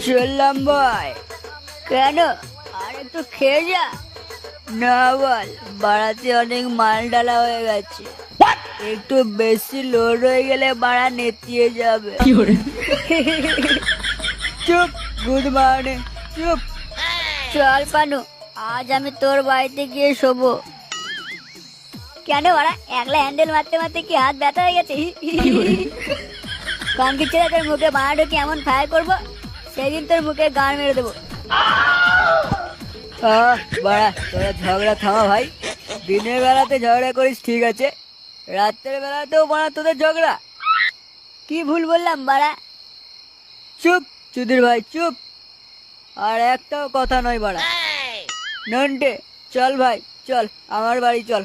চললাম ভাই। কেন, আর একটু খেয়ে যা। না বল, বাড়াতে অনেক মাল ডালা হয়ে গেছে, একটু বেশি লোড হয়ে গেলে বাড়া নেতিয়ে যাবে। চুপ গুড মর্নিং, চুপ। চল পানু, আজ আমি তোর বাড়িতে গিয়ে শোবো। কেন বাড়া, একলা হ্যান্ডেল মারতে মারতে কি হাত ব্যথা হয়ে গেছে? কানকি ছেলে, তোর মুখে বাড়া ঢুকে এমন ফায়ার করবো, সেদিন তোর মুখে গান মেরে দেবো। বাড়া, তোরা ঝগড়া থামা ভাই। দিনের বেলাতে ঝগড়া করিস ঠিক আছে, রাত্রের বেলাতেও বাড়া তোদের ঝগড়া। কি ভুল বললাম বাড়া? চুপ চুদির ভাই, চুপ। আর একটাও কথা নয় বাড়া। নন্টে, চল ভাই চল, আমার বাড়ি চল।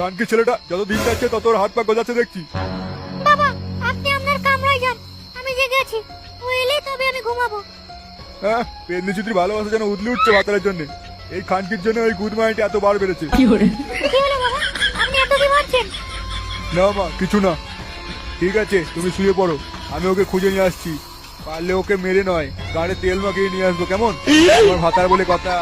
কানকি ছেলেটা যত দিন যাচ্ছে তত ওর হাত পা গজাচ্ছে দেখছি। বাবা, আপনি আপনার কামরায় যান, আমি জেগে আছি। ও এলে তবে আমি ঘুমাবো। হ্যাঁ, পেন্নি চুতির ভালোবাসা যেন উদলে উঠছে বাতারের জন্য। এই খানকির জন্য ওই গুড মাইন্ডটা এত বার বেড়েছে। কি হলো বাবা, আপনি এত কি ভাবছেন? না মা, কিছু না। ঠিক আছে, তুমি শুয়ে পড়ো, আমি ওকে খুঁজে নিয়ে আসছি। পারলে ওকে মেরে নয়, গাড়ি তেল মাখিয়ে নিয়ে আসবো, কেমন? আমার ভাতার বলে কথা।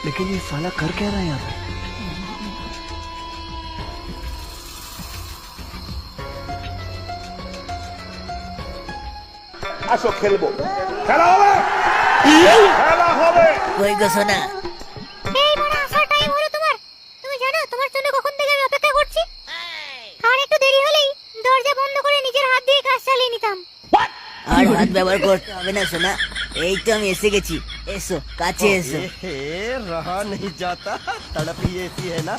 लेकिन ये साला कर क्या रहा है यहाँ पे? আসো খেলবো, খেলা হবে, খেলা হবে। কই গো সোনা? এই বড় আসার টাইম হলো তোমার। তুমি জানো তোমার জন্য কখন থেকে আমি অপেক্ষা করছি? আর একটু দেরি হলেই দরজা বন্ধ করে নিজের হাত দিয়ে কাজ চালিয়ে নিতাম। আর হাত ব্যবহার করতে হবে না সোনা, এই তো আমি এসে গেছি। এসো কাছে এসো। रहा नहीं जाता, तड़प ही ऐसी है ना।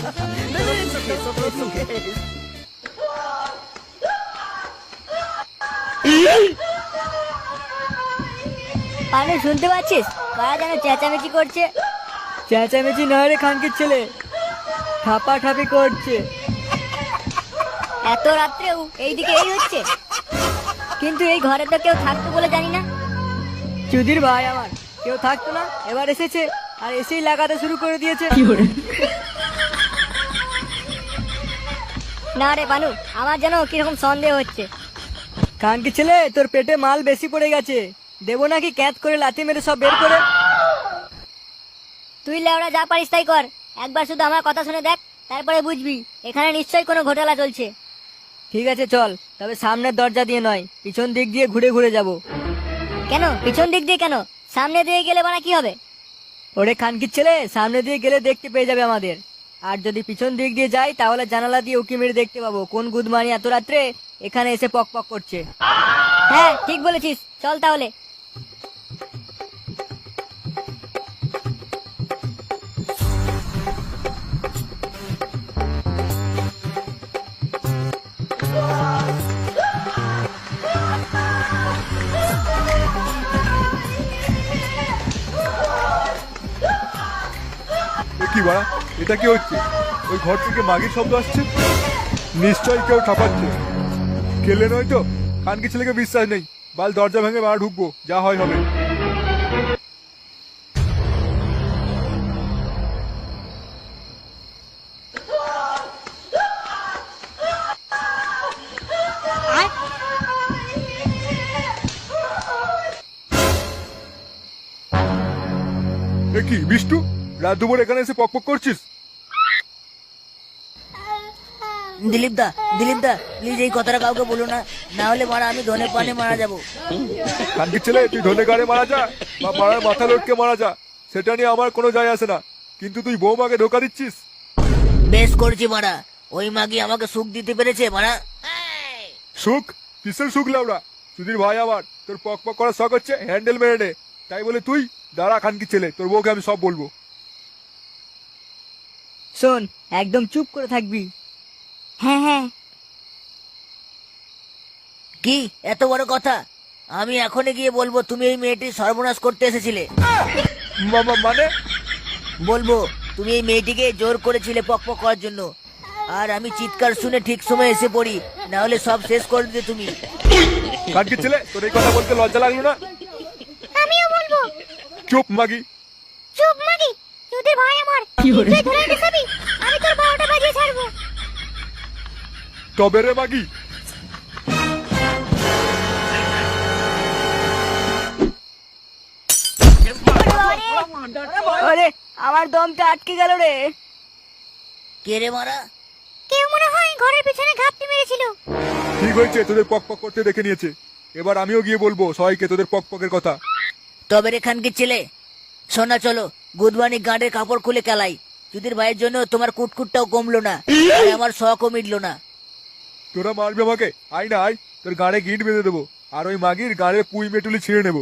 আরে শুনতে পাচ্ছিস, কারা যেন চেঁচামেচি করছে? চেঁচামেচি নয় রে খানকির ছেলে, ঠাপাঠাপি করছে। এত রাত্রেও এইদিকে এই হচ্ছে, কিন্তু এই ঘরে তো কেউ থাকতো বলে জানি না। চুদির ভাই আমার, কেউ থাকতো না, এবার এসেছে আর এসেই লাগাতে শুরু করে দিয়েছে। না রে বানু, আমার যেন কিরকম সন্দেহ হচ্ছে। খানকি ছেলে, তোর পেটে মাল বেশি পড়ে গেছে, দেবো নাকি ক্যাচ করে লাথি মেরে সব বের করে? তুই লেওড়া যা পারিস তাই কর, একবার শুধু আমার কথা শুনে দেখ, তারপরে বুঝবি এখানে নিশ্চয়ই কোনো ঘোটালা চলছে। ঠিক আছে চল, তবে সামনের দরজা দিয়ে নয়, পিছন দিক দিয়ে ঘুরে ঘুরে যাব। কেন পিছন দিক দিয়ে কেন? সামনে দিয়ে গেলে বানা কি হবে? ওরে খানকির ছেলে, সামনে দিয়ে গেলে দেখতে পেয়ে যাবে আমাদের, আর যদি পিছন দিক দিয়ে যাই তাহলে জানালা দিয়ে উকি মেরে দেখতে পাবো কোন গুদমানি এত রাত্রে এখানে এসে পক পক করছে। হ্যাঁ ঠিক বলেছিস, চল তাহলে। কি বাড়া, এটা কি হচ্ছে? ওই ঘর থেকে মাগির শব্দ আসছে, নিশ্চয়ই কেউ ঠাপাচ্ছে। খেলে নয় তো? খানকি ছেলেকে বিশ্বাস নেই, বাল দরজা ভেঙে বাড়া ঢুকবো, যা হয় হবে। এ কি বিষ্টু, রাত দুপুর এখানে এসে পক পক করছিস? দিলীপ দা প্লিজ এই কথাটা কাউকে বলো না, না হলে মারা আমি ধনে পানে মারা যাবো। খানকির ছেলে, তুই ধনে গাড়ে মারা যা বা পাড়ার মাথা লটকে মারা যা, সেটা নিয়ে আমার কোনো যায় আসে না, কিন্তু তুই বৌমাকে ধোকা দিচ্ছিস। বেশ করছি মারা, ওই মাগি আমাকে সুখ দিতে পেরেছে মারা। সুখ? কিসের সুখ লাউড়া? সুধীর ভাই আমার, তোর পক পক করার শখ হচ্ছে, হ্যান্ডেল মেরে নে, তাই বলে তুই দাঁড়া খানকি ছেলে, তোর বউকে আমি সব বলবো। শোন, একদম চুপ করে থাকবি। হ্যাঁ হ্যাঁ। কি এত বড় কথা? আমি এখনই গিয়ে বলবো তুমি এই মেয়েটির সর্বনাশ করতে এসেছিলে। মানে? বলবো তুমি এই মেয়েটিকে জোর করেছিলে পক করার জন্য, আর আমি চিৎকার শুনে ঠিক সময় এসে পড়ি, না হলে সব শেষ করে দিতে তুমি। খানকি ছেলে, তোর এই কথা বলতে লজ্জা লাগলো না? আমিও বলবো। চুপ মাগি। চুপ মাগি, তোদের ভাই আমার নিশ্চয়ই ধরে নিতে যাবি, আমি তোর 12টা বাজিয়ে ছাড়বো। তবে রে মাগি। আরে আমার দমটা আটকে গেল রে। কে রে মারা? কেউ মনে হয় ঘরের পিছনে ঘাপটি মেরেছিল। ঠিক হয়েছে, তোদের পক করতে দেখে নিয়েছে। এবার আমিও গিয়ে বলবো সবাইকে তোদের পকের কথা। তবে রে খানকির ছেলে, শোনা চলো গুদবানি গাঁডের কাপড় খুলে কেলাই। চুদির ভাইয়ের জন্য তোমার কুটকুটটাও কমলো না, আর আমার শখও মিটলো না। তোরা মারবি আমাকে? আয় না আয়, তোর গাড়ে গিট বেঁধে দেবো, আর ওই মাগির গাড়ে পুই মেটুলি ছিঁড়ে নেবো।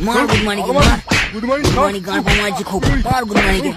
মার গুদমানিকে, মার গুড মর্নিং। গুদমানি গাঁড় পামাইছে খুব, মার গুদমানিকে।